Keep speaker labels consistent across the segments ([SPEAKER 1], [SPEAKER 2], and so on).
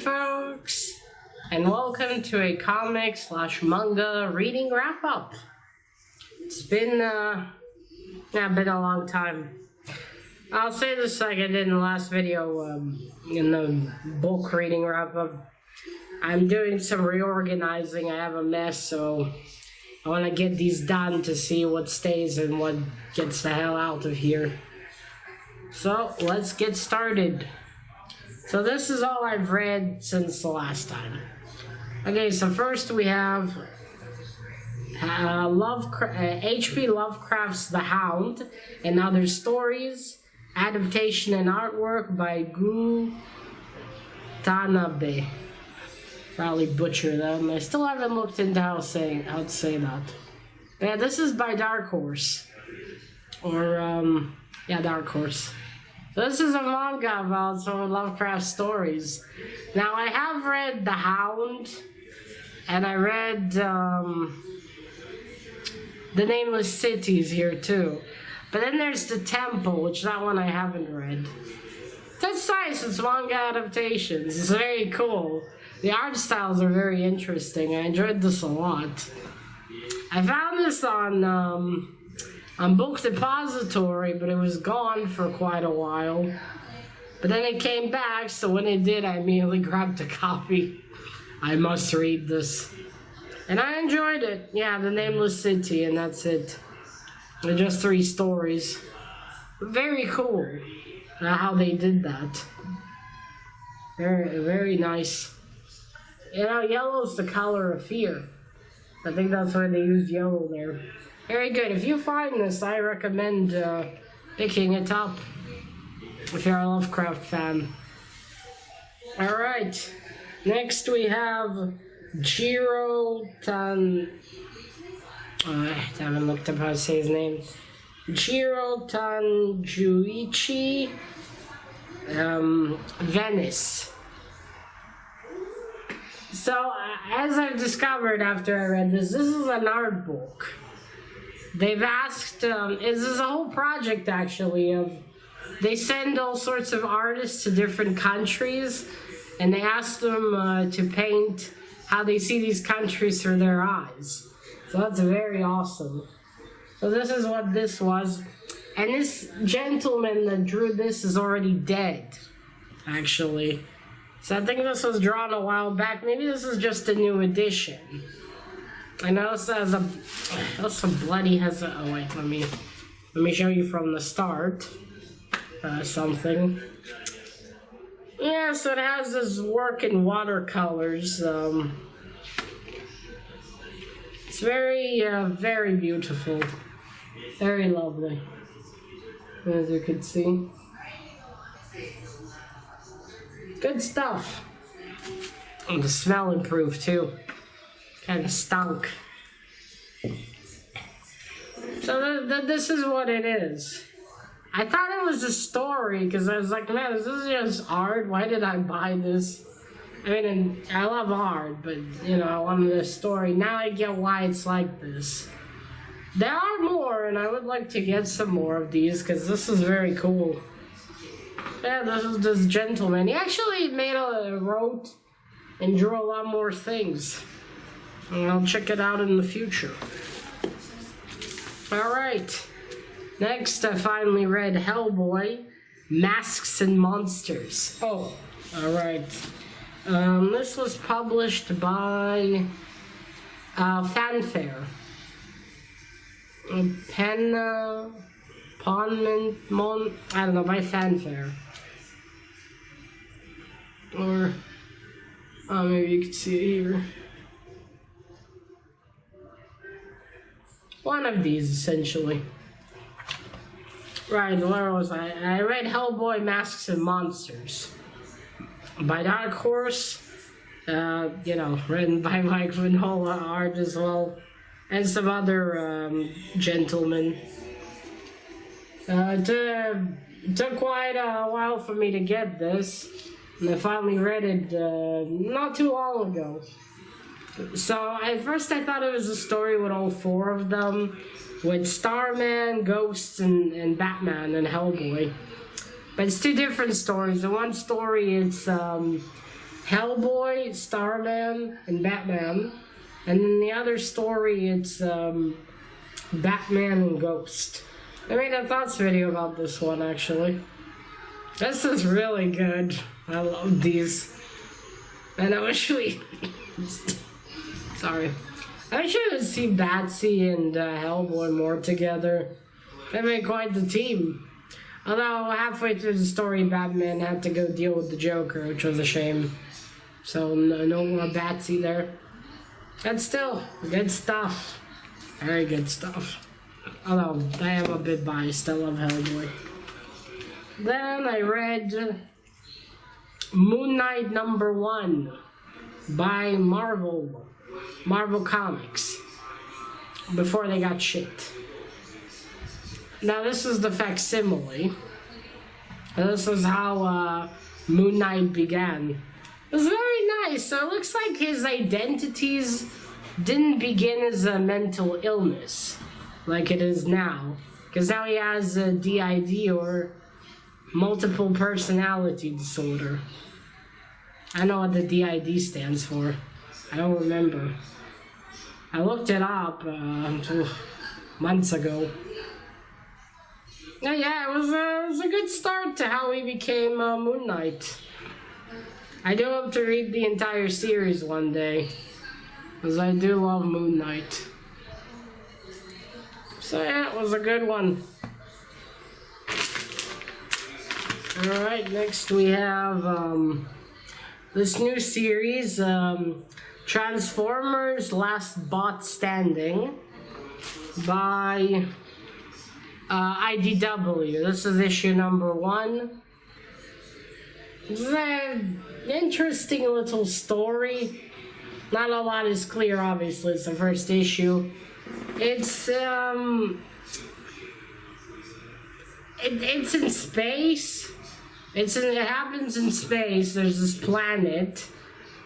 [SPEAKER 1] folks, and welcome to a comic/manga reading wrap-up. It's been a long time. I'll say this like I did in the last video, in the book reading wrap-up. I'm doing some reorganizing. I have a mess, so I want to get these done to see what stays and what gets the hell out of here. So, let's get started. So this is all I've read since the last time. Okay, so first we have H.P. Lovecraft's The Hound and Other Stories, adaptation and artwork by Gu Tanabe. Probably butcher them. I still haven't looked into how to say that. But yeah, this is by Dark Horse. Dark Horse. This is a manga about some of Lovecraft stories. Now, I have read The Hound, and I read The Nameless Cities here too. But then there's The Temple, which that one I haven't read. That's nice, it's manga adaptations. It's very cool. The art styles are very interesting. I enjoyed this a lot. I found this on Book Depository, but it was gone for quite a while. But then it came back, so when it did, I immediately grabbed a copy. I must read this. And I enjoyed it. Yeah, The Nameless City, and that's it. They're just 3 stories. Very cool how they did that. Very, very nice. You know, yellow's the color of fear. I think that's why they used yellow there. Very good. If you find this, I recommend picking it up if you're a Lovecraft fan. Alright. Next we have Jiro Tan... I haven't looked up how to say his name. Jiro Tanjuichi Venice. So, as I've discovered after I read this is an art book. They've asked, this is a whole project actually, they send all sorts of artists to different countries, and they ask them to paint how they see these countries through their eyes. So that's very awesome. So this is what this was. And this gentleman that drew this is already dead, actually. So I think this was drawn a while back. Maybe this is just a new edition. I know this has oh wait, let me show you from the start. Something. Yeah, so it has this work in watercolors. It's very, very beautiful. Very lovely. As you can see. Good stuff. And the smell improved too. Kind of stunk. So this is what it is. I thought it was a story because I was like, man, this is just art. Why did I buy this? I mean, I love art, but you know, I wanted a story. Now I get why it's like this. There are more, and I would like to get some more of these because this is very cool. Yeah, this is this gentleman. He actually wrote and drew a lot more things. And I'll check it out in the future. Alright. Next, I finally read Hellboy, Masks and Monsters. Oh, alright. This was published by Fanfare. I don't know, by Fanfare. Or, maybe you can see it here. One of these, essentially. Right, where was I? I read Hellboy, Masks and Monsters by Dark Horse. Written by Mike Vinola, art as well, and some other gentlemen. It took quite a while for me to get this, and I finally read it not too long ago. So at first I thought it was a story with all 4 of them, with Starman, Ghosts, and Batman and Hellboy. But it's 2 different stories. The one story is Hellboy, Starman, and Batman. And then the other story, it's Batman and Ghost. I made a thoughts video about this one, actually. This is really good. I love these. And I wish we... Sorry. I wish we would see Batsy and Hellboy more together. They made quite the team. Although halfway through the story, Batman had to go deal with the Joker, which was a shame. So no more Batsy there. But still, good stuff. Very good stuff. Although, I am a bit biased. I love Hellboy. Then I read Moon Knight #1 by Marvel Comics. Before they got shit. Now this is the facsimile. This is how Moon Knight began. It was very nice. So it looks like his identities didn't begin as a mental illness like it is now. Because now he has a DID, or multiple personality disorder. I know what the DID stands for. I don't remember. I looked it up months ago. Yeah, it was a good start to how he became Moon Knight. I do hope to read the entire series one day, because I do love Moon Knight. So yeah, it was a good one. Alright, next we have this new series, Transformers Last Bot Standing by IDW. This is issue #1. It's an interesting little story. Not a lot is clear, obviously. It's the first issue. It's it's in space. It happens in space. There's this planet,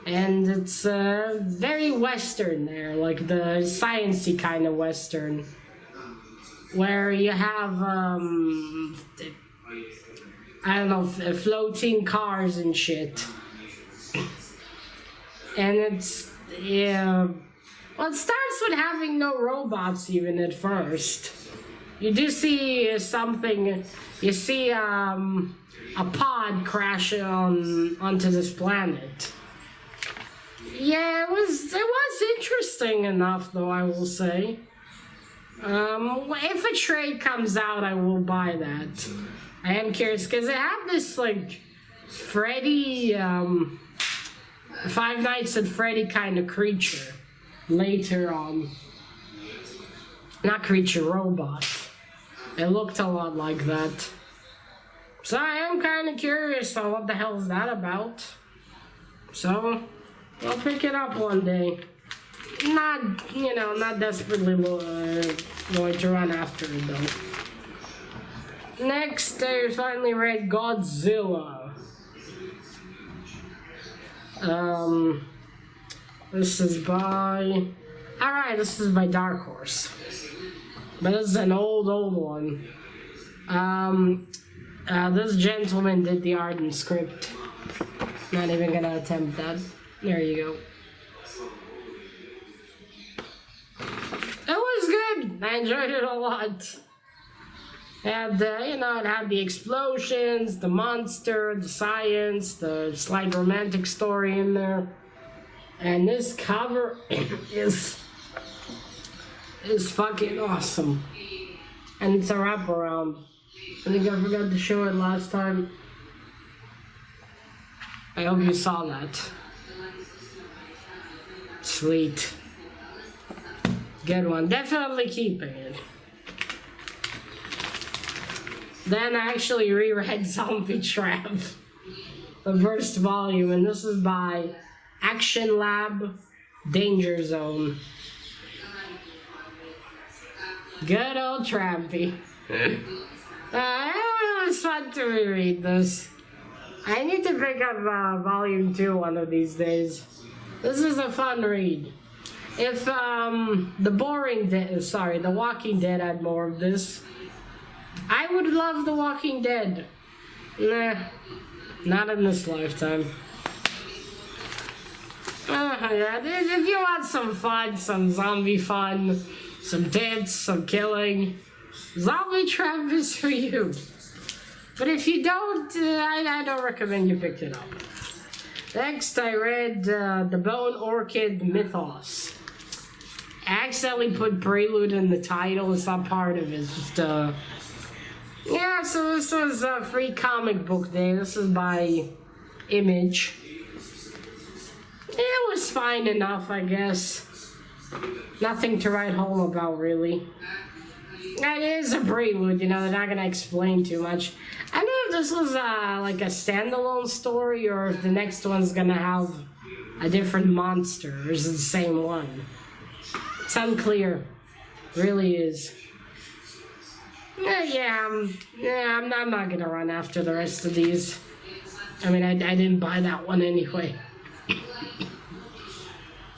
[SPEAKER 1] and it's very Western there, like the science-y kind of Western, where you have I don't know, floating cars and shit. And it's, yeah, well, it starts with having no robots even at first. You do see something, you see a pod crash onto this planet. Yeah, it was interesting enough, though, I will say. If a trade comes out, I will buy that. I am curious, because it had this, like, Freddy, Five Nights at Freddy kind of creature later on. Not creature, robot. It looked a lot like that. So I am kind of curious on what the hell is that about. So, I'll pick it up one day. Not, not desperately going to run after it, though. Next, I finally read Godzilla. This is by... Alright, this is by Dark Horse. But this is an old one. This gentleman did the art and script. Not even gonna attempt that. There you go. It was good. I enjoyed it a lot. And, it had the explosions, the monster, the science, the slight romantic story in there. And this cover is fucking awesome. And it's a wraparound. I think I forgot to show it last time. I hope you saw that. Sweet. Good one. Definitely keeping it. Then I actually reread Zombie Trap, the first volume, and this is by Action Lab Danger Zone. Good old Trampy. It was fun to reread this. I need to pick up volume 2 one of these days. This is a fun read. If The Walking Dead had more of this, I would love The Walking Dead. Nah, not in this lifetime. Yeah, if you want some fun, some zombie fun, some tits, some killing, Zombie Trap is for you. But if you don't, I don't recommend you pick it up. Next, I read The Bone Orchid Mythos. I accidentally put Prelude in the title. It's not part of it. It's just, yeah, so this was a free comic book day. This is by Image. It was fine enough, I guess. Nothing to write home about, really. It is a prelude, you know, they're not going to explain too much. I don't know if this was like a standalone story or if the next one's going to have a different monster or is it the same one. It's unclear. It really is. I'm not going to run after the rest of these. I mean, I didn't buy that one anyway.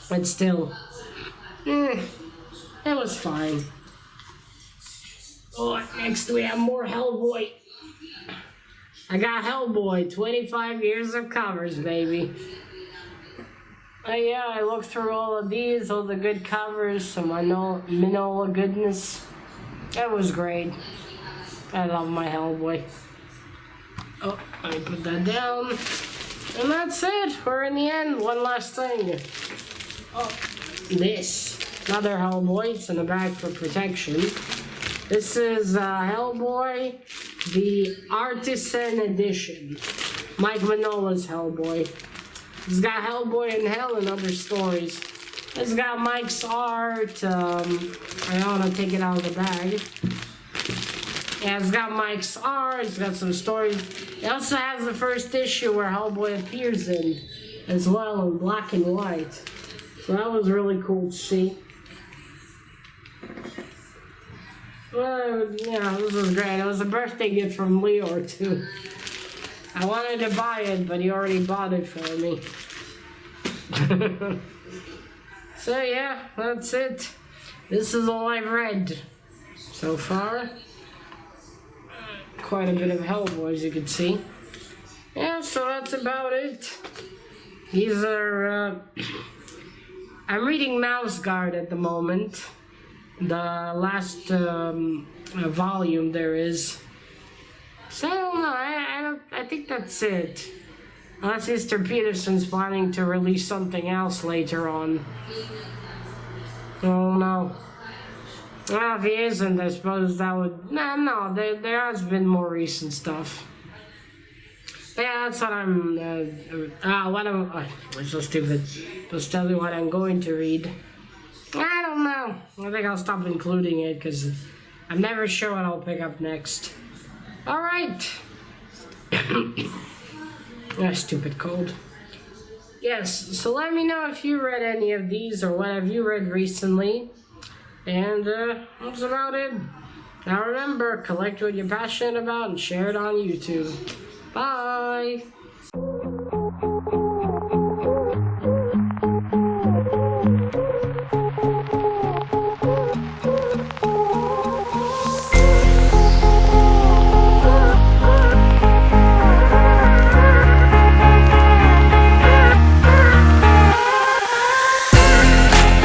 [SPEAKER 1] But still, it was fine. Oh, next we have more Hellboy. I got Hellboy, 25 years of covers, baby. Yeah, I looked through all of these, all the good covers, some Minola goodness. That was great. I love my Hellboy. Oh, let me put that down. And that's it. We're in the end. One last thing. Oh, this. Another Hellboy. It's in the bag for protection. This is Hellboy, the Artisan Edition. Mike Mignola's Hellboy. It's got Hellboy in Hell and other stories. It's got Mike's art. I don't want to take it out of the bag. Yeah, it's got Mike's art. It's got some stories. It also has the first issue where Hellboy appears in as well in black and white. So that was really cool to see. Well, yeah, this was great. It was a birthday gift from Leo, too. I wanted to buy it, but he already bought it for me. So, yeah, that's it. This is all I've read so far. Quite a bit of Hellboy, as you can see. Yeah, so that's about it. These are, I'm reading Mouse Guard at the moment. The last volume there is. So I don't know. I think that's it. Unless Mr. Peterson's planning to release something else later on. Oh no. Well, if he isn't, I suppose that would. No. There has been more recent stuff. Yeah, that's what I'm. It's so stupid. Just tell you what I'm going to read. I don't know. I think I'll stop including it because I'm never sure what I'll pick up next. Alright. Stupid cold. Yes, so let me know if you read any of these or what have you read recently. And that's about it. Now remember, collect what you're passionate about and share it on YouTube. Bye!